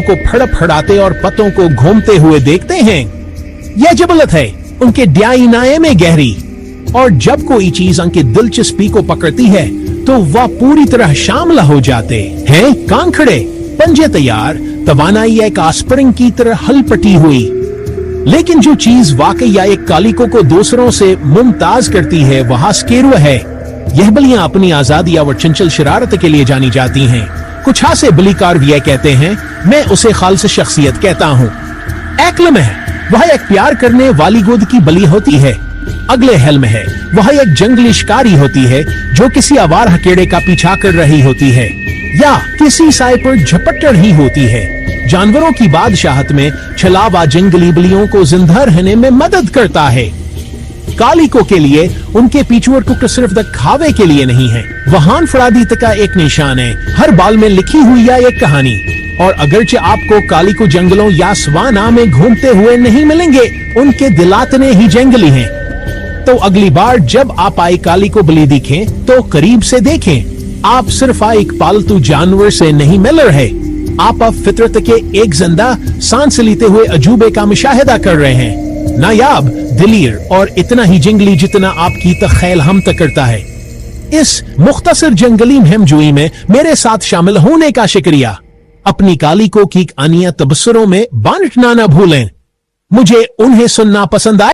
को फड़फड़ाते और पत्तों को घूमते हुए देखते हैं। यह जबलत है उनके डाइनाए में गहरी, और जब कोई चीज उनकी दिलचस्पी को पकड़ती है तो वह पूरी तरह शामिल हो जाते हैं। कान खड़े, पंजे तैयार, तवानाई एक आस्परिंग की तरह हलपटी हुई। लेकिन जो चीज वाकई या एक कालिको को दूसरों से मुमताज करती है वह स्केरुआ है। यह बलियां अपनी आजादी और चंचल शरारत के लिए जानी जाती हैं। कुछ हासे बलीकार भी कहते हैं, मैं उसे खालिस शख्सियत कहता हूँ। एक्लम है, वह एक प्यार करने वाली गोद की बली होती है। अगले हेल्म है, वह एक जंगली शिकारी होती है जो किसी आवार हकेड़े का पीछा कर रही होती है या किसी साए पर झपट रही होती है। जानवरों की बादशाहत में छलावा जंगली बलियों को जिंदा रहने में मदद करता है। कालिको के लिए उनके पिछुआड़ को सिर्फ दिखावे के लिए नहीं है, वहां फरादीत का एक निशान है, हर बाल में लिखी हुई या एक कहानी। और अगरचे आपको कालिको जंगलों या सवाना में घूमते हुए नहीं मिलेंगे, उनके दिलातने ही जंगली हैं। तो अगली बार जब आप आई कालिको बली दिखें तो करीब से देखें। आप सिर्फ एक पालतू जानवर से नहीं मिल रहे, आप अब फितरत के एक जिंदा सांस लेते हुए अजूबे का मुशाहिदा कर रहे हैं, नायाब, दिलीर और इतना ही जंगली जितना आपकी तख्यल हम तक करता है। इस मुख्तसर जंगली मुहिम में मेरे साथ शामिल होने का शुक्रिया। अपनी कालिको की अनिया तबसरों में बांटना न भूलें। मुझे उन्हें सुनना पसंद आए।